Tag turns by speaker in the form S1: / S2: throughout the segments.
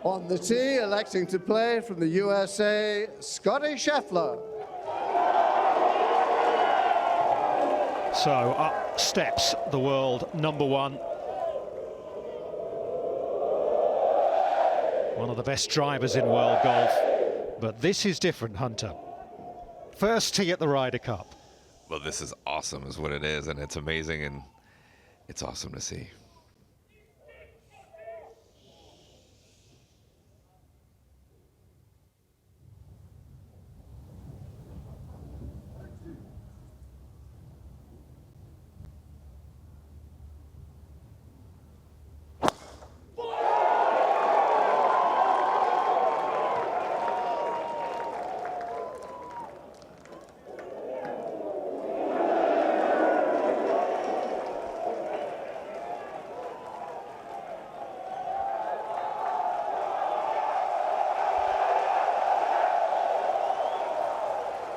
S1: On the tee, electing to play from the USA, Scotty Scheffler.
S2: So up steps the world #1. One of the best drivers in world golf. But this is different, Hunter. First tee at the Ryder Cup.
S3: Well, this is awesome is what it is, and it's amazing, and it's awesome to see.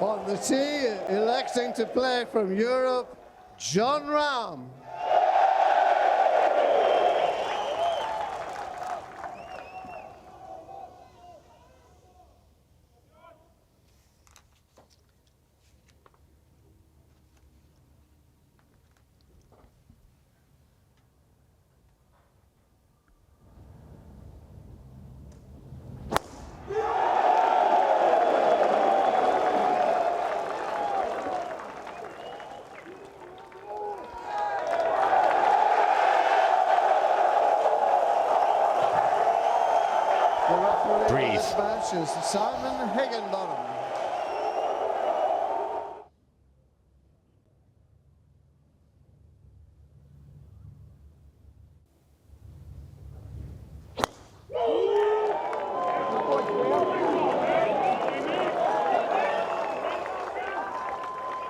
S1: On the tee, electing to play from Europe, John Rahm.
S2: Breathe.
S1: This match is Simon Higginbottom.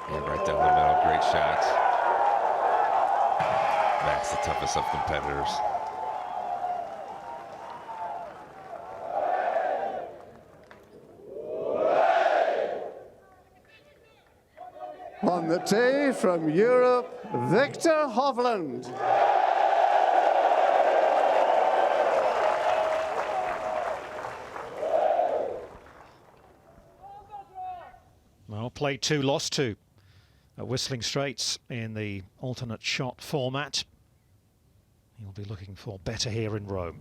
S3: Yeah, right down the middle, great shots. Max, the toughest of competitors.
S1: On the tee from Europe, Victor Hovland.
S2: Well, played 2, lost 2 at Whistling Straits in the alternate shot format. He'll be looking for better here in Rome.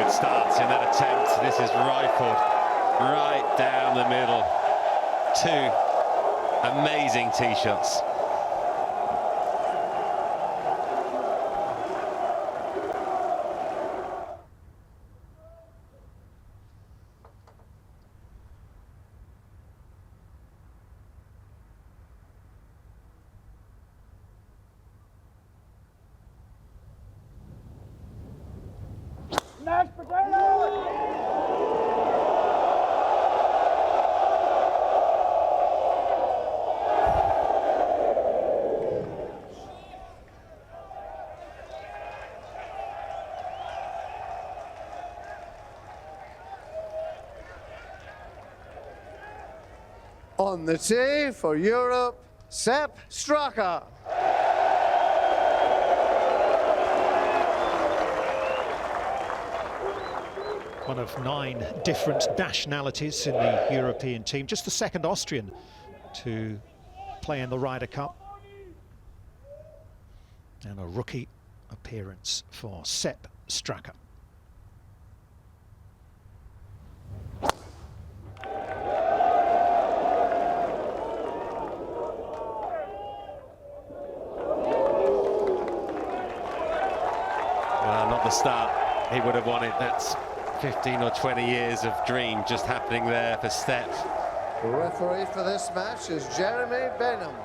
S4: Starts in that attempt. This is rifled right down the middle. 2 amazing tee shots.
S5: Mashed potatoes!
S1: On the tee for Europe, Sepp Straka.
S2: One of 9 different nationalities in the European team, just the second Austrian to play in the Ryder Cup. And a rookie appearance for Sepp Straka.
S4: Well, not the start he would have wanted. That's 15 or 20 years of dream just happening there for Sepp.
S1: The referee for this match is Jeremy Benham.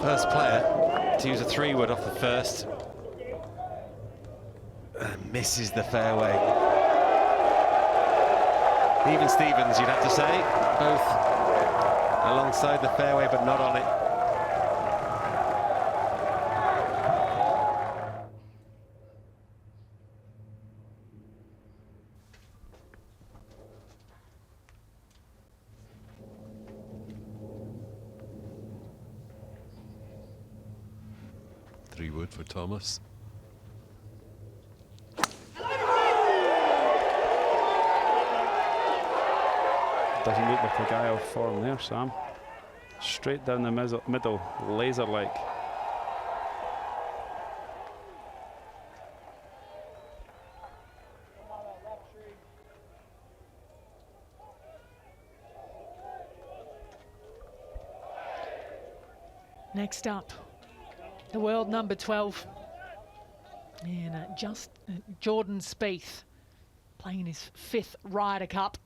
S4: First player to use a 3-wood off the first. And misses the fairway. Even Stevens, you'd have to say, both alongside the fairway, but not on it.
S6: Three-wood for Thomas.
S7: Doesn't look like a guy off form there, Sam. Straight down the middle, laser-like.
S8: Next up, the world number 12, and Jordan Spieth, playing his 5th Ryder Cup,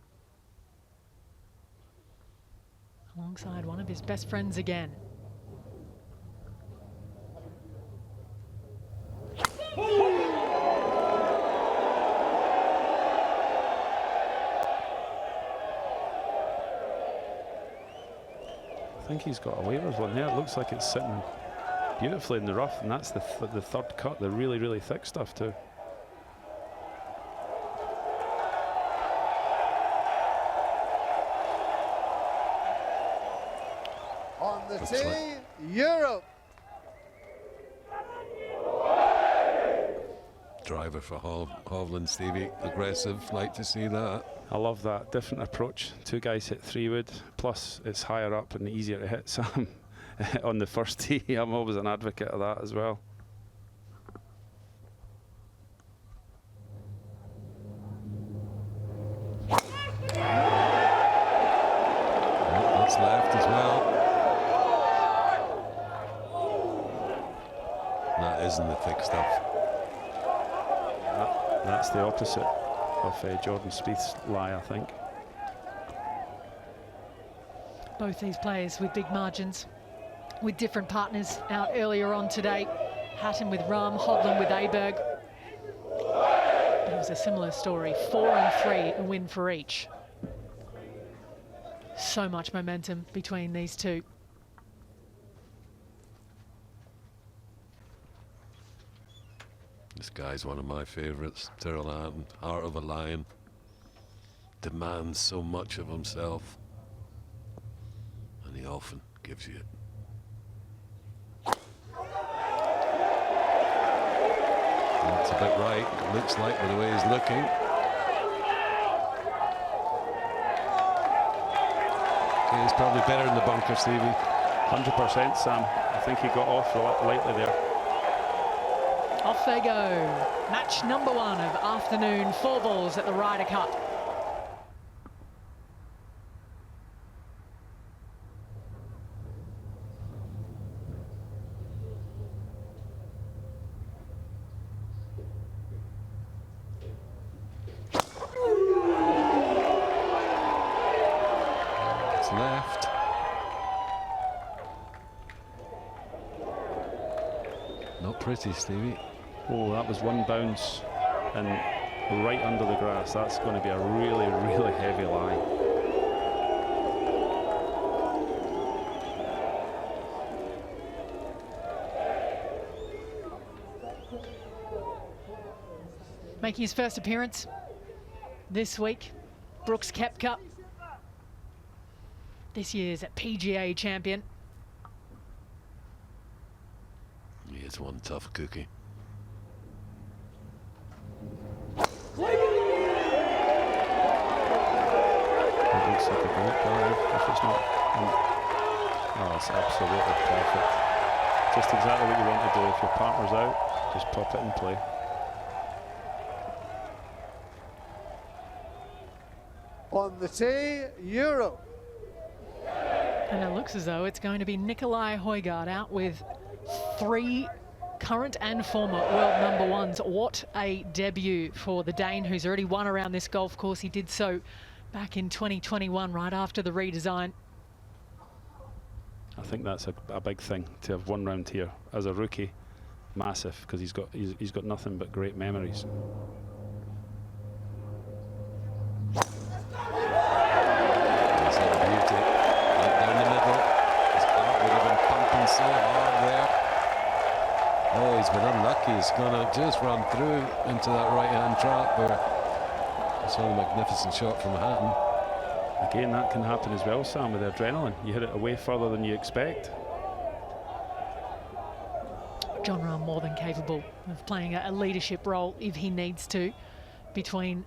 S8: alongside one of his best friends again.
S7: I think he's got away with one there. It looks like it's sitting beautifully in the rough, and that's the third cut, the really, really thick stuff too.
S1: On the tee, Europe.
S6: Driver for Hovland, Stevie. Aggressive, like to see that.
S7: I love that different approach. 2 guys hit 3-wood, plus it's higher up and easier to hit Sam on the first tee. I'm always an advocate of that as well.
S6: That's left as well. That isn't the thick stuff.
S7: That's the opposite of Jordan Spieth's lie, I think.
S8: Both these players with big margins, with different partners out earlier on today. Hatton with Rahm, Hovland with Aberg. It was a similar story, 4 and 3, a win for each. So much momentum between these two.
S6: This guy's one of my favourites. Tyrrell Hatton, heart of a lion. Demands so much of himself. And he often gives you it. That's a bit right, it looks like, by the way he's looking. Okay, he's probably better in the bunker, Stevie.
S7: 100%, Sam. I think he got off lightly there.
S8: Off they go. Match number 1 of afternoon 4 balls at the Ryder Cup.
S6: It's left. Not pretty, Stevie.
S7: Oh, that was one bounce and right under the grass. That's going to be a really, really heavy lie.
S8: Making his first appearance this week, Brooks Koepka, this year's PGA champion.
S6: He is one tough cookie.
S7: Looks like a great ball if it's not. Oh, it's absolutely perfect. Just exactly what you want to do. If your partner's out, just pop it in play.
S1: On the tee, Europe.
S8: And it looks as though it's going to be Nicolai Højgaard out with 3 current and former world number 1s. What a debut for the Dane, who's already won around this golf course. He did so back in 2021, right after the redesign.
S7: I think that's a big thing to have one round here as a rookie. Massive, because he's got nothing but great memories.
S6: So hard there. Oh, he's been unlucky. He's gonna just run through into that right-hand trap where it's a magnificent shot from Hatton.
S7: Again, that can happen as well, Sam, with the adrenaline. You hit it away further than you expect.
S8: John Rahm more than capable of playing a leadership role if he needs to between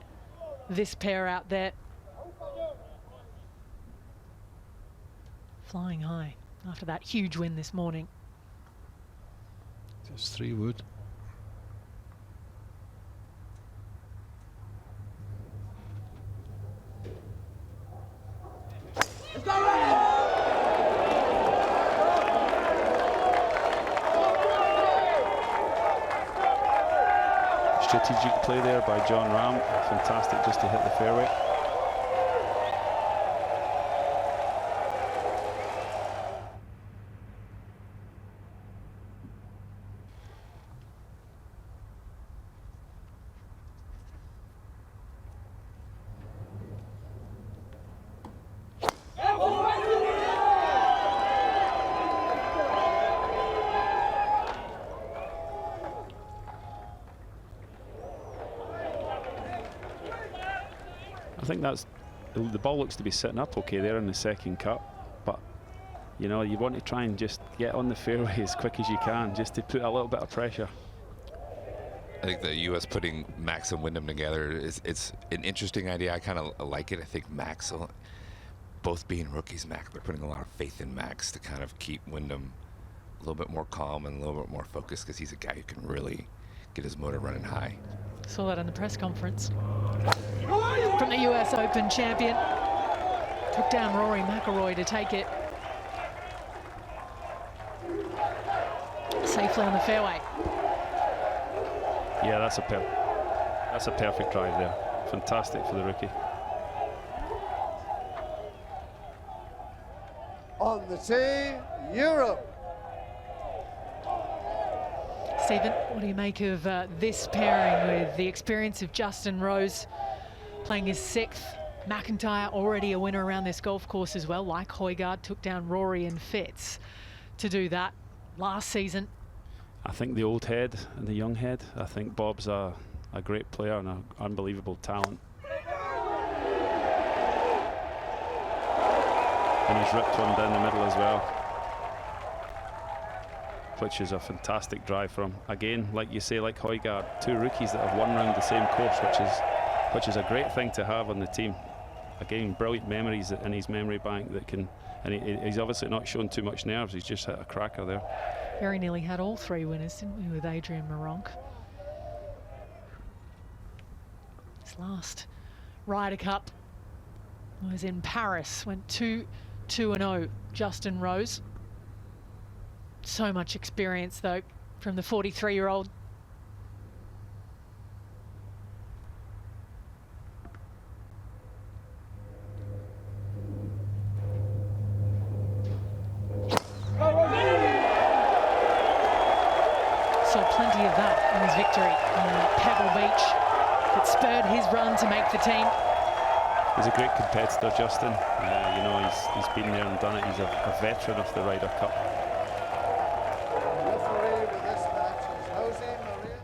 S8: this pair out there. Flying high after that huge win this morning.
S6: Just 3 wood.
S7: Strategic play there by John Rahm. Fantastic just to hit the fairway. I think that's the ball looks to be sitting up okay there in the second cut, but you know, you want to try and just get on the fairway as quick as you can, just to put a little bit of pressure.
S3: I think the U.S. putting Max and Wyndham together it's an interesting idea. I kind of like it. I think Max, both being rookies, Max, they're putting a lot of faith in Max to kind of keep Wyndham a little bit more calm and a little bit more focused, because he's a guy who can really get his motor running high.
S8: Saw that in the press conference. From the US Open champion. Took down Rory McIlroy to take it safely on the fairway.
S7: Yeah, that's a perfect drive there. Fantastic for the rookie.
S1: On the tee, Europe.
S8: Stephen, what do you make of this pairing with the experience of Justin Rose playing his 6th? McIntyre already a winner around this golf course as well, like Højgaard took down Rory and Fitz to do that last season.
S7: I think the old head and the young head. I think Bob's a great player and an unbelievable talent. And he's ripped one down the middle as well, which is a fantastic drive from, again, like you say, like Højgaard, 2 rookies that have won round the same course, which is a great thing to have on the team. Again, brilliant memories in his memory bank that can, and he's obviously not shown too much nerves. He's just hit a cracker there.
S8: Very nearly had all 3 winners, didn't we, with Adrian Meronk. His last Ryder Cup was in Paris, went 2-0, Justin Rose. So much experience, though, from the 43-year-old. Saw plenty of that in his victory on Pebble Beach. It spurred his run to make the team.
S7: He's a great competitor, Justin. You know, he's been there and done it. He's a veteran of the Ryder Cup.
S1: Referee with this match is Jose Maria.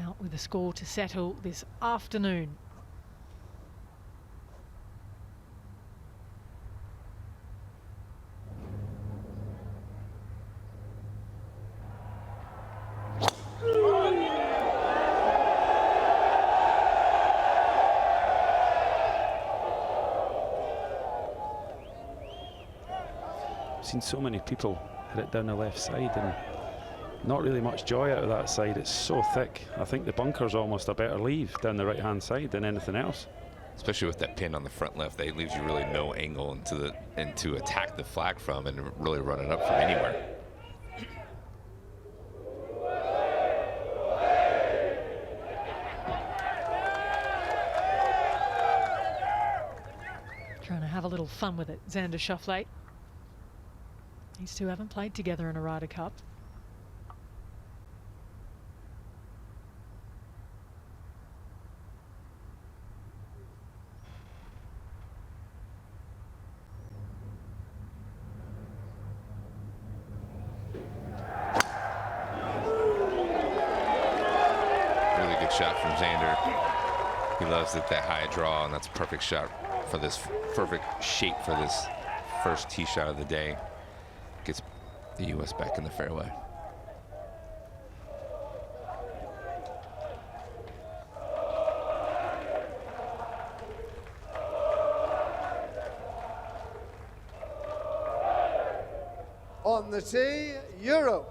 S8: Out with a score to settle this afternoon.
S7: Seen so many people hit it down the left side and not really much joy out of that side. It's so thick. I think the bunker's almost a better leave down the right hand side than anything else.
S3: Especially with that pin on the front left, that leaves you really no angle to attack the flag from and really run it up from anywhere.
S8: Trying to have a little fun with it, Xander Schauffele. These two haven't played together in a Ryder Cup.
S3: Really good shot from Xander. He loves it, that high draw, and that's a perfect shot for this, perfect shape for this first tee shot of the day. Gets the U.S. back in the fairway.
S1: On the tee, Europe.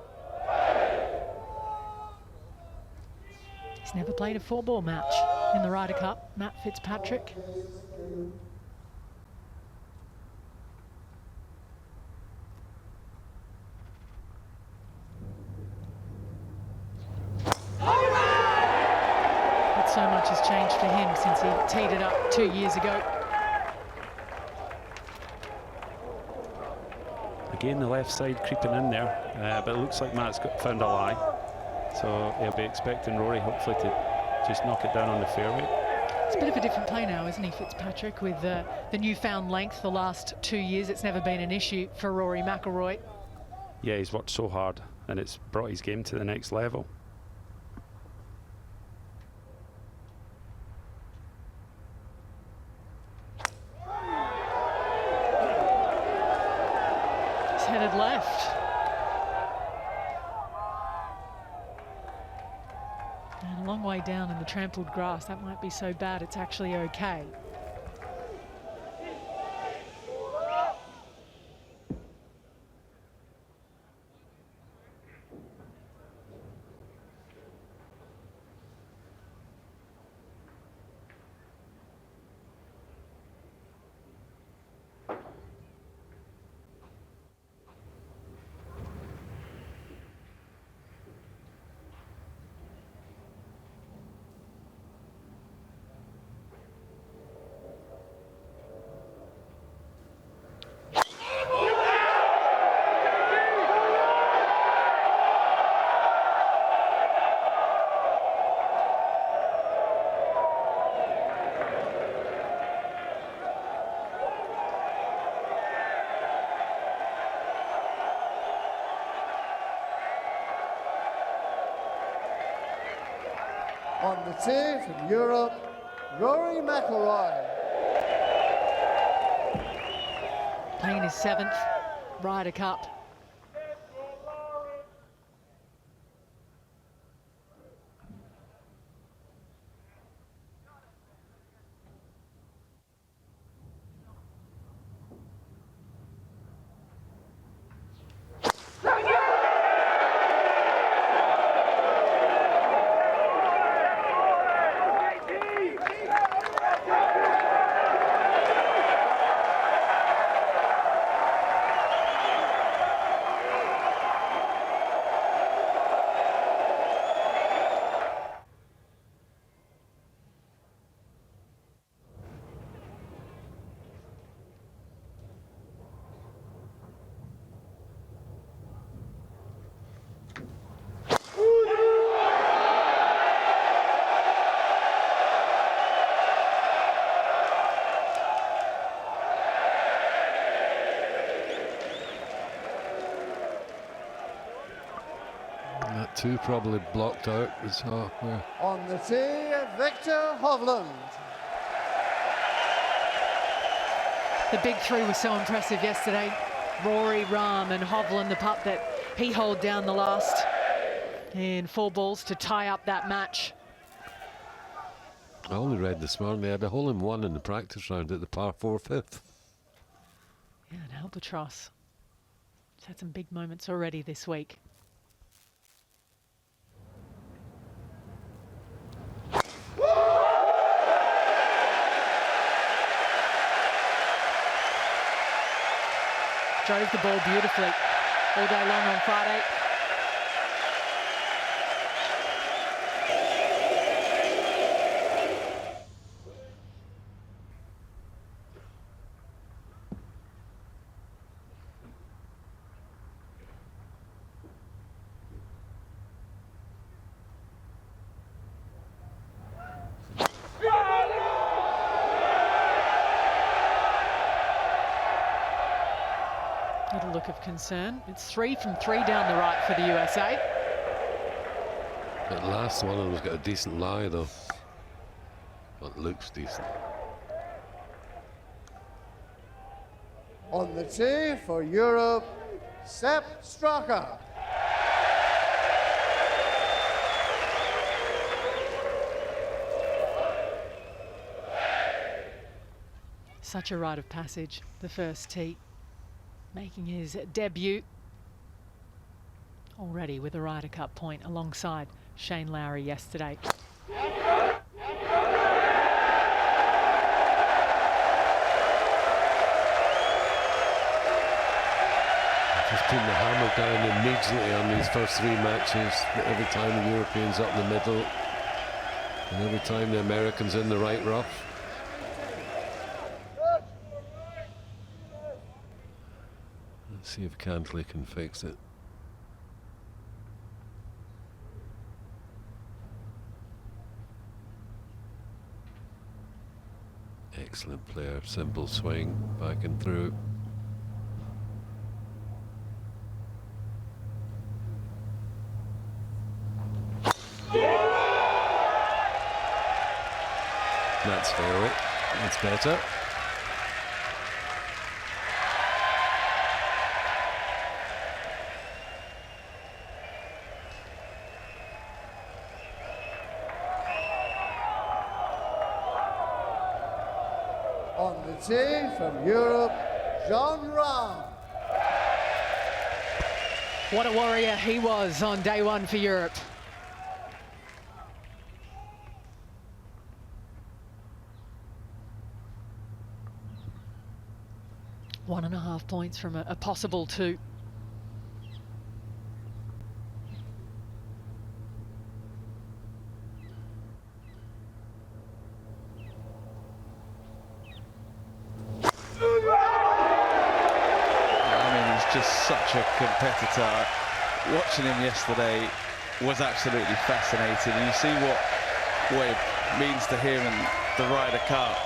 S8: He's never played a 4-ball match in the Ryder Cup, Matt Fitzpatrick. But so much has changed for him since he teed it up 2 years ago.
S7: Again, the left side creeping in there, but it looks like Matt's found a lie. So he'll be expecting Rory hopefully to just knock it down on the fairway.
S8: It's a bit of a different play now, isn't he, Fitzpatrick, with the newfound length the last 2 years. It's never been an issue for Rory McIlroy.
S7: Yeah, he's worked so hard and it's brought his game to the next level.
S8: He's headed left. And a long way down in the trampled grass. That might be so bad it's actually okay.
S1: On the tee from Europe, Rory McIlroy.
S8: Playing his 7th Ryder Cup.
S6: That too probably blocked out. Was where
S1: On the tee, Victor Hovland.
S8: The big three was so impressive yesterday. Rory, Rahm and Hovland, the putt that he holed down the last in 4 balls to tie up that match.
S6: I only read this morning they had a hole in one in the practice round at the par 4 5th.
S8: Yeah, an albatross. He's had some big moments already this week. Drove the ball beautifully all day long on Friday. Little look of concern. It's 3 from 3 down the right for the USA.
S6: That last one has got a decent lie though. Well, it looks decent.
S1: On the tee for Europe, Sepp Straka.
S8: Such a rite of passage, the first tee, making his debut already with a Ryder Cup point alongside Shane Lowry yesterday.
S6: Just putting the hammer down immediately on these first 3 matches. Every time the Europeans up in the middle, and every time the Americans in the right rough. Let's see if Cantley can fix it. Excellent player, simple swing, back and through. That's fairway. That's better.
S1: On the tee from Europe, Jon Rahm.
S8: What a warrior he was on day 1 for Europe. One and a half points from a possible 2.
S9: Just such a competitor. Watching him yesterday was absolutely fascinating. And you see what it means to him in the Ryder Cup.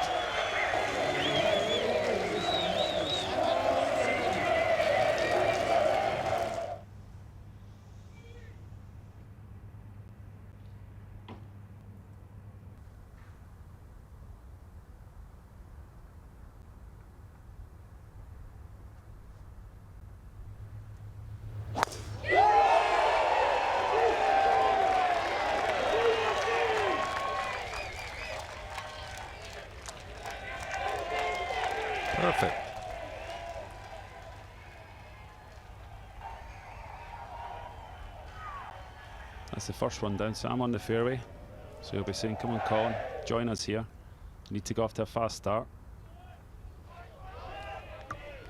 S6: Perfect.
S7: That's the first one down, so I'm on the fairway. So he'll be saying, come on, Colin, join us here. Need to go off to a fast start.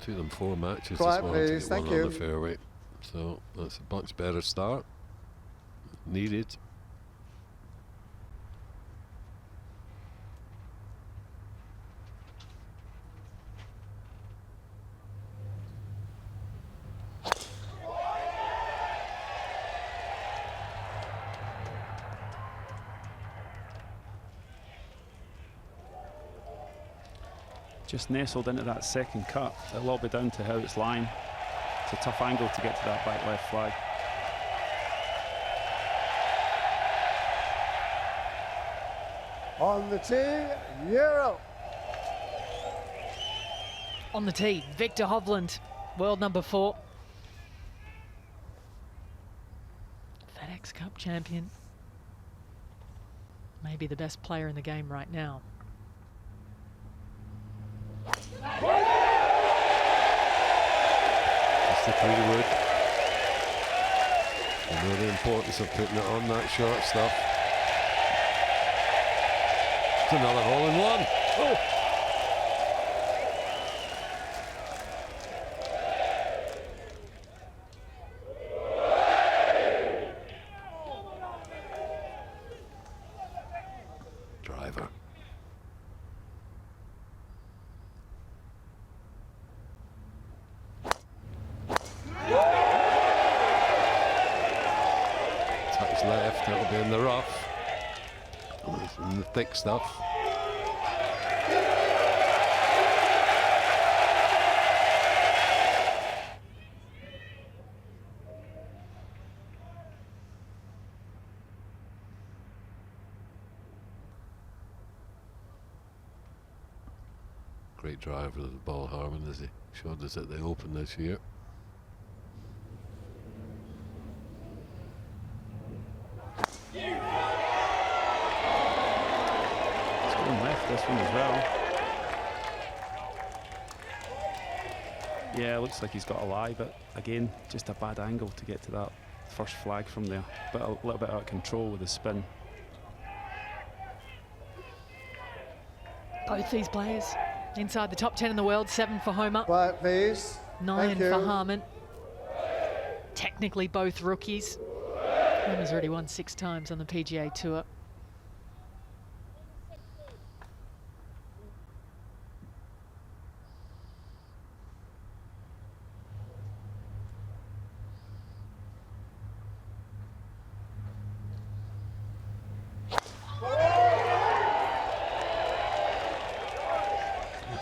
S6: Took them 4 matches
S1: Quiet,
S6: this morning
S1: please.
S6: to get
S1: Thank
S6: one
S1: you.
S6: on the fairway. So that's a much better start. Needed.
S7: Just nestled into that second cut. It'll all be down to how it's lying. It's a tough angle to get to that back left flag.
S1: On the tee, Europe.
S8: On the tee, Victor Hovland, world number 4. FedEx Cup champion. Maybe the best player in the game right now.
S6: Just the 3 wood. You know the importance of putting it on that short stuff. It's another hole in one. Oh! Driver. Touch left, that'll be in the rough. In the thick stuff. great driver of the ball, Harman, as he showed us at the Open this year.
S7: It's going left, this one as well. Yeah, looks like he's got a lie, but again, just a bad angle to get to that first flag from there. But a little bit out of control with the spin.
S8: Both these players inside the top 10 in the world. 7 for Homer.
S1: Quiet, please.
S8: 9
S1: Thank you.
S8: for Harman. Technically both rookies. Homer's already won 6 times on the PGA Tour.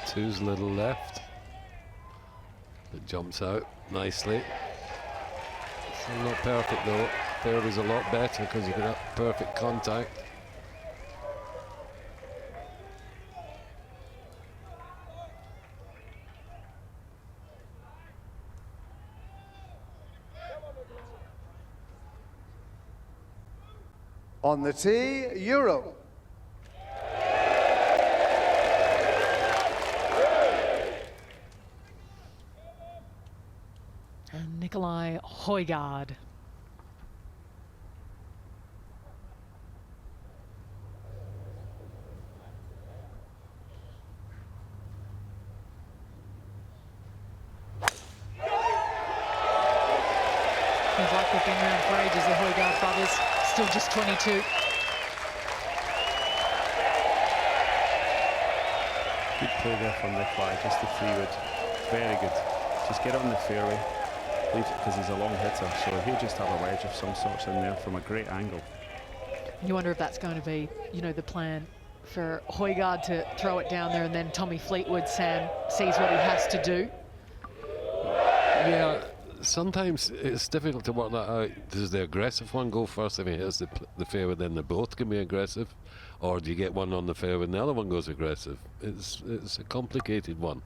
S6: Two's a little left. It jumps out nicely. Still not perfect though. Fairway's a lot better because you got perfect contact.
S1: On the tee, Euro.
S8: And Nikolai Højgaard. Seems like they've been around for ages, the Højgaard brothers. Still just 22.
S7: Good play there from Nikolai, just the 3-wood. Very good. Just get on the fairway, because he's a long hitter, so he'll just have a wedge of some sorts in there from a great angle.
S8: You wonder if that's going to be, you know, the plan for Højgaard to throw it down there, and then Tommy Fleetwood, Sam, sees what he has to do.
S6: Yeah, sometimes it's difficult to work that out. Does the aggressive one go first if he hits the fairway, then they both can be aggressive? Or do you get one on the fairway and the other one goes aggressive? It's a complicated one.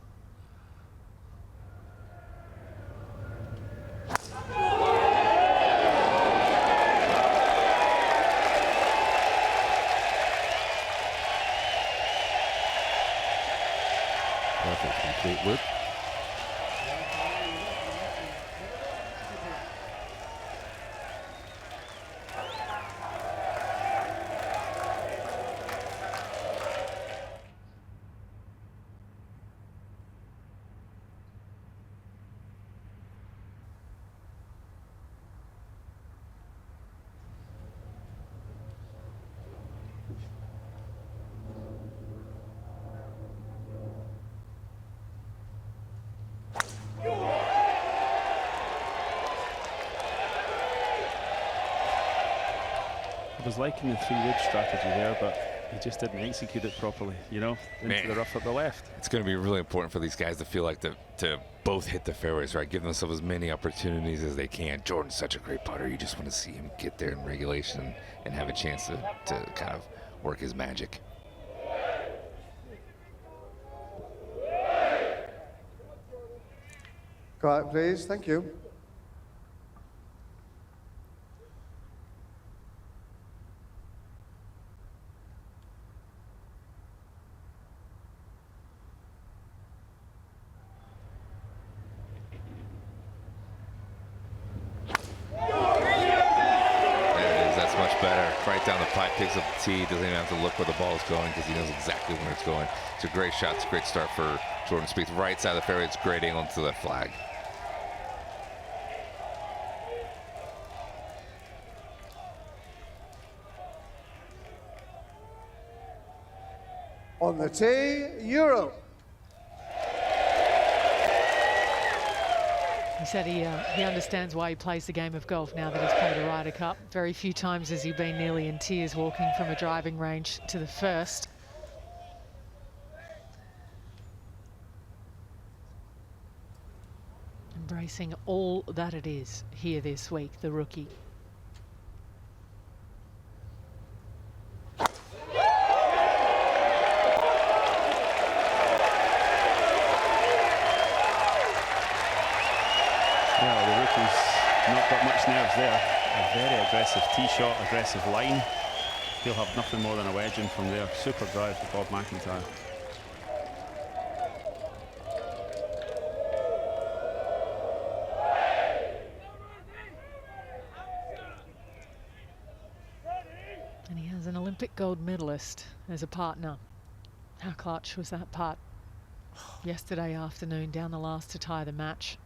S6: Perfect from Fleetwood.
S7: I was liking the 3-wood strategy there, but he just didn't execute it properly, you know, into the rough at the left.
S3: It's going to be really important for these guys to feel like to both hit the fairways, right? Give themselves as many opportunities as they can. Jordan's such a great putter. You just want to see him get there in regulation and have a chance to kind of work his magic.
S1: Quiet, please. Thank you.
S3: Right down the pipe, picks up the tee, doesn't even have to look where the ball is going because he knows exactly where it's going. It's a great shot. It's a great start for Jordan Spieth. Right side of the fairway, it's a great angle to that flag.
S1: On the tee, Euro.
S8: He said he understands why he plays the game of golf now that he's played a Ryder Cup. Very few times has he been nearly in tears walking from a driving range to the first. Embracing all that it is here this week, the rookie.
S7: Yeah, the rookie's not got much nerves there. A very aggressive tee shot, aggressive line. He'll have nothing more than a wedge in from there. Super drive to Bob McIntyre.
S8: And he has an Olympic gold medalist as a partner. How clutch was that putt yesterday afternoon down the last to tie the match.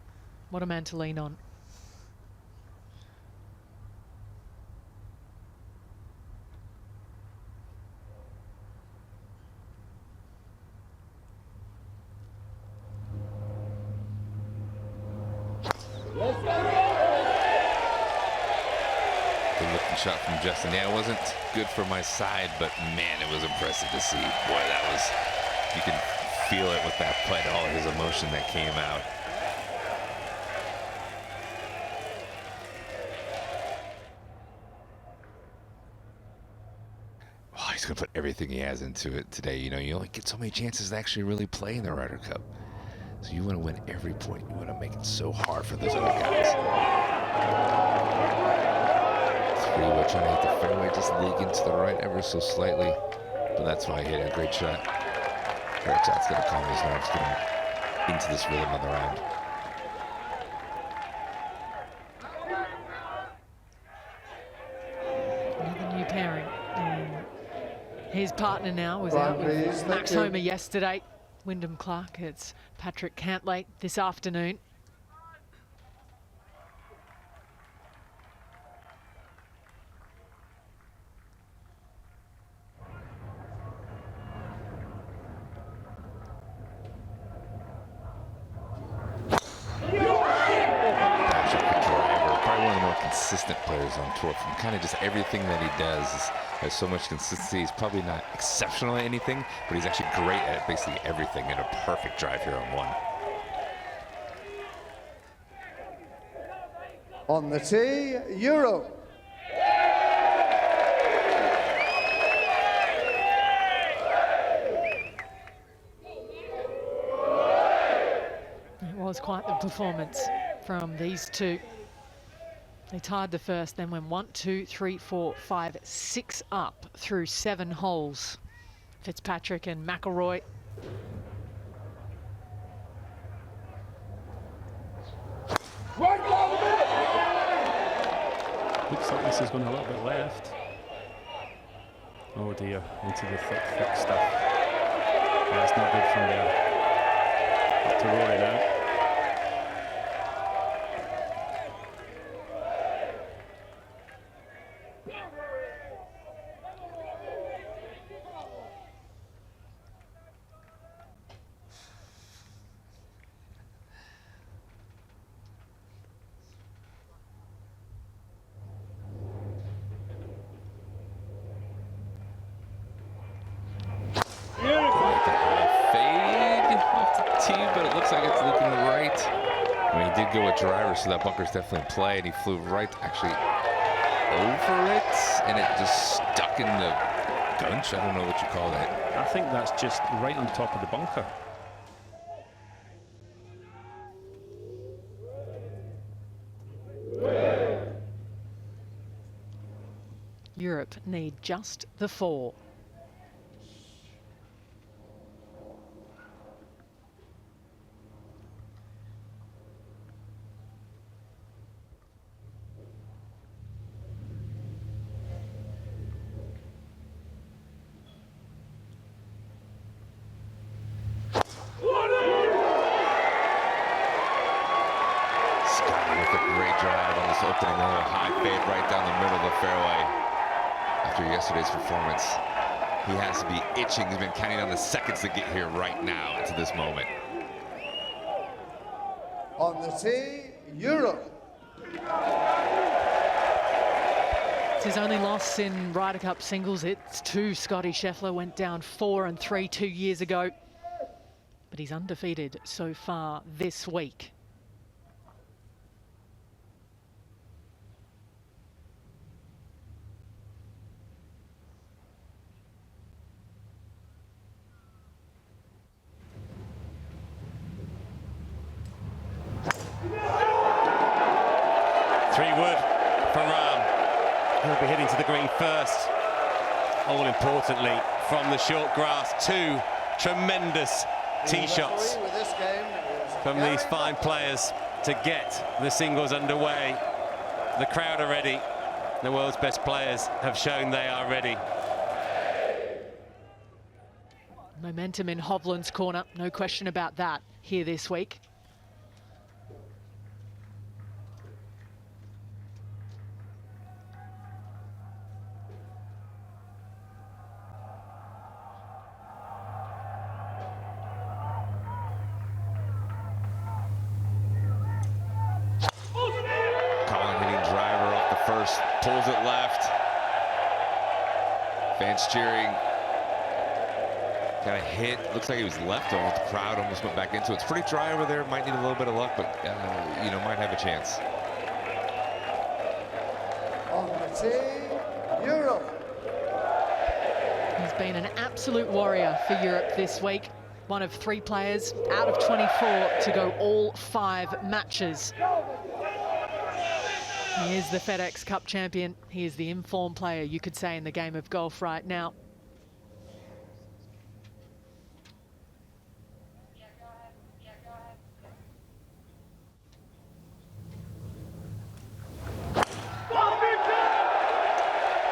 S8: What a man to lean on.
S3: Good looking shot from Justin. Yeah, it wasn't good for my side, but man, it was impressive to see. Boy, that was, you can feel it with that putt, all his emotion that came out. Oh, he's going to put everything he has into it today. You know, you only get so many chances to actually really play in the Ryder Cup. So you want to win every point. You want to make it so hard for those other guys. Three-wood trying to hit the fairway, just leaking to the right ever so slightly. But that's why I hit a great shot. Great shot's going to calm his nerves, get him into this rhythm of the round.
S8: Another new pairing. His partner now was out with Max Homer yesterday. Wyndham Clark, it's Patrick Cantlay this afternoon.
S3: Consistent players on tour from kind of just everything that he does has so much consistency. He's probably not exceptional at anything, but he's actually great at basically everything and a perfect drive here on one.
S1: On the tee, Euro.
S8: It was quite the performance from these two. They tied the first, then went 1, 2, 3, 4, 5, 6 up through 7 holes. Fitzpatrick and McIlroy.
S7: Looks like this is going a little bit left. Oh dear, into the thick stuff. That's not good from there. Up to Rory now.
S3: Go with driver, so that bunker's definitely in play, and he flew right actually over it, and it just stuck in the gunch. I don't know what you call that.
S7: I think that's just right on top of the bunker.
S8: Europe need just the 4.
S3: Opening a little high fade right down the middle of the fairway. After yesterday's performance, he has to be itching. He's been counting down the seconds to get here right now to this moment.
S1: On the tee, Europe.
S8: It's his only loss in Ryder Cup singles. It's to Scotty Scheffler, went down 4 and 3 2 years ago. But he's undefeated so far this week.
S4: be hitting to the green first. All importantly, from the short grass, 2 tremendous tee shots from these fine players to get the singles underway. The crowd are ready. The world's best players have shown they are ready.
S8: Momentum in Hovland's corner, no question about that here this week.
S3: Pulls it left. Fans cheering. Got a hit. Looks like he was left over. The crowd almost went back into it. It's pretty dry over there. Might need a little bit of luck, but you know, might have a chance.
S1: On the tee, Europe.
S8: He's been an absolute warrior for Europe this week. One of 3 players out of 24 to go all 5 matches. He is the FedEx Cup champion. He is the informed player, you could say, in the game of golf right now.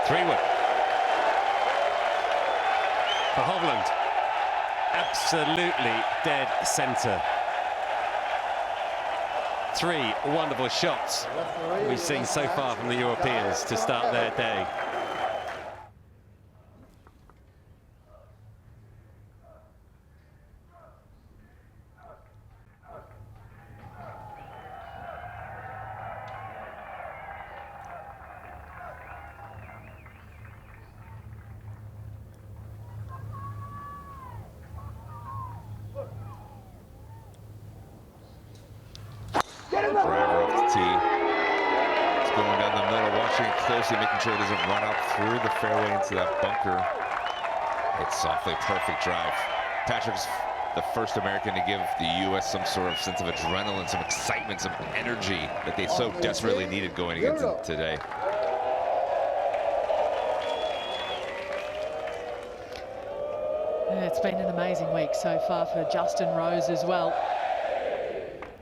S4: Three-wood for Hovland. Absolutely dead centre. 3 wonderful shots we've seen so far from the Europeans to start their day.
S3: Driver off the tee. It's going down the middle, watching it closely, making sure it doesn't run out through the fairway into that bunker. It's softly, perfect drive. Patrick's the first American to give the U.S. some sort of sense of adrenaline, some excitement, some energy that they so desperately needed going into today.
S8: Yeah, it's been an amazing week so far for Justin Rose as well.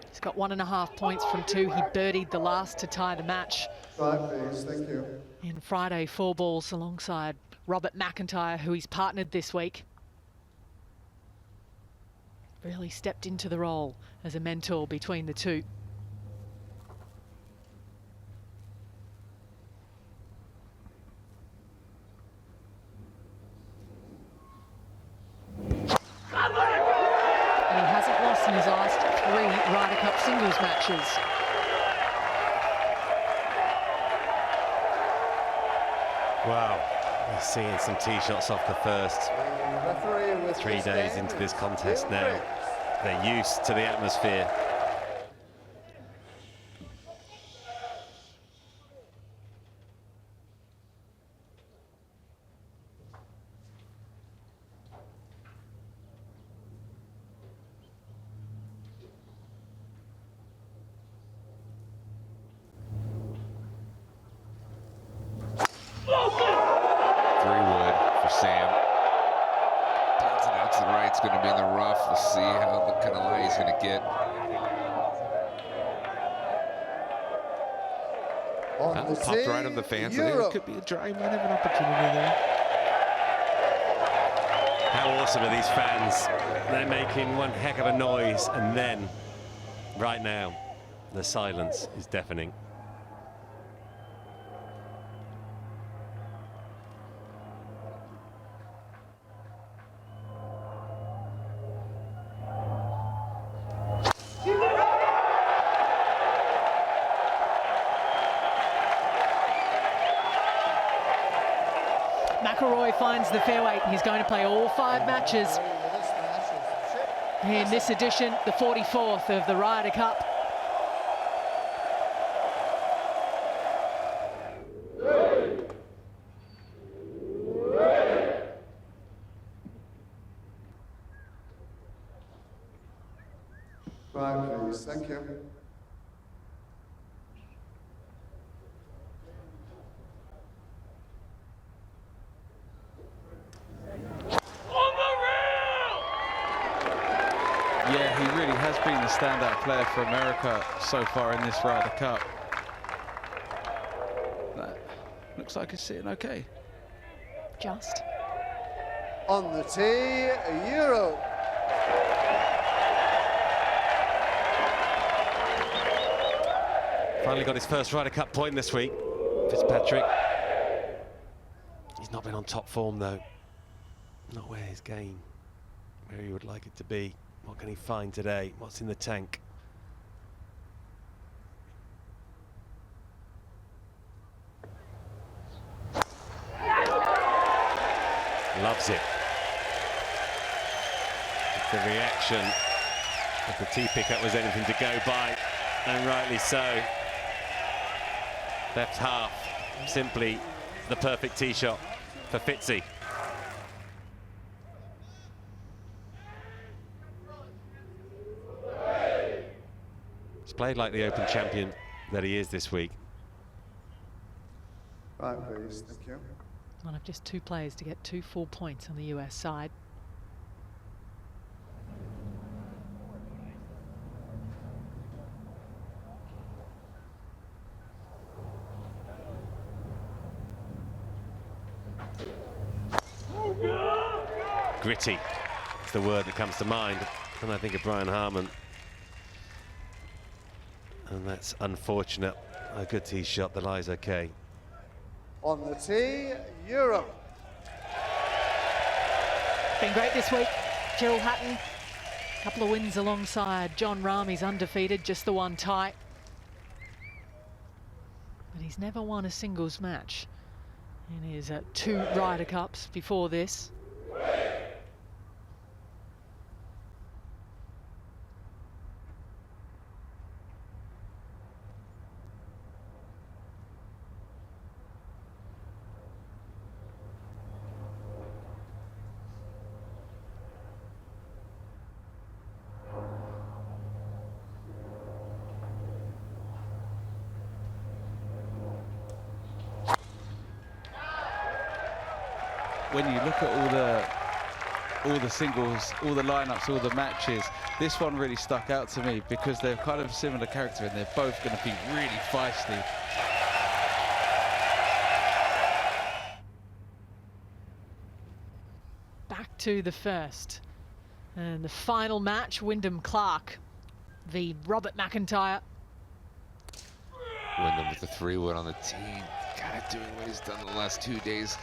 S8: He's got 1.5 points from 2. He birdied the last to tie the match.
S1: Right, please, thank you.
S8: In Friday 4 balls alongside Robert McIntyre, who he's partnered this week. Really stepped into the role as a mentor between the two. And he hasn't lost in his last 3 Ryder Cup singles matches.
S4: Wow, we're seeing some tee shots off the first. 3 days into this contest now. They're used to the atmosphere.
S3: It's going to be in the rough. We'll see how the kind of lie he's going to get. That popped right on the fans. I think it could be a dry. Might have an opportunity there.
S4: How awesome are these fans? They're making one heck of a noise, and then, right now, the silence is deafening.
S8: McIlroy finds the fairway. He's going to play all 5 matches in this edition, the 44th of the Ryder Cup.
S1: Right, please, thank you.
S9: only standout player for America so far in this Ryder Cup. That looks like it's sitting okay.
S8: Just.
S1: On the tee, Europe.
S4: Finally got his first Ryder Cup point this week, Fitzpatrick. He's not been on top form though. Not where his game, where he would like it to be. What can he find today? What's in the tank? Loves it. If the reaction of the tee pickup was anything to go by, and rightly so. Left half, simply the perfect tee shot for Fitzy. He's played like the Open champion that he is this week.
S1: Right, please, thank you.
S8: One of just 2 players to get 2 full points on the US side.
S4: Gritty is the word that comes to mind when I think of Brian Harman. And that's unfortunate. A good tee shot, the lie's okay.
S1: On the tee, Europe.
S8: Been great this week. Gerald Hatton, a couple of wins alongside John Rahm. He's undefeated, just the one tie. But he's never won a singles match in his 2 Ryder Cups before this.
S9: When you look at all the singles, all the lineups, all the matches, this one really stuck out to me because they're kind of similar character and they're both going to be really feisty.
S8: Back to the first. And the final match, Wyndham Clark v Robert McIntyre.
S3: Wyndham with the 3-wood on the tee, kind of doing what he's done the last 2 days.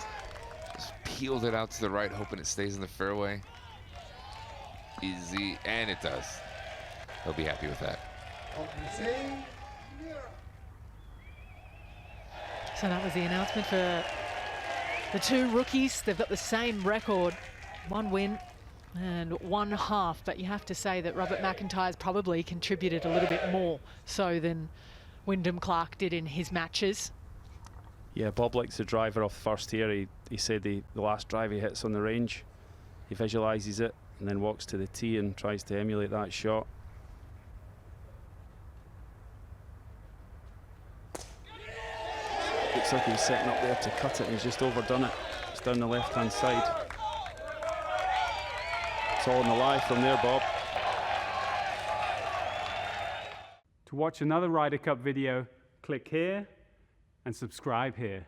S3: Just peeled it out to the right, hoping it stays in the fairway. Easy, and it does. He'll be happy with that.
S8: So that was the announcement for the 2 rookies. They've got the same record, 1 win and 1 half, but you have to say that Robert McIntyre's probably contributed a little bit more so than Wyndham Clark did in his matches.
S7: Yeah, Bob likes the driver off first here. He said the last drive he hits on the range, he visualises it and then walks to the tee and tries to emulate that shot. Looks like he was setting up there to cut it and he's just overdone it. It's down the left-hand side. It's all in the lie from there, Bob.
S10: To watch another Ryder Cup video, click here and subscribe here.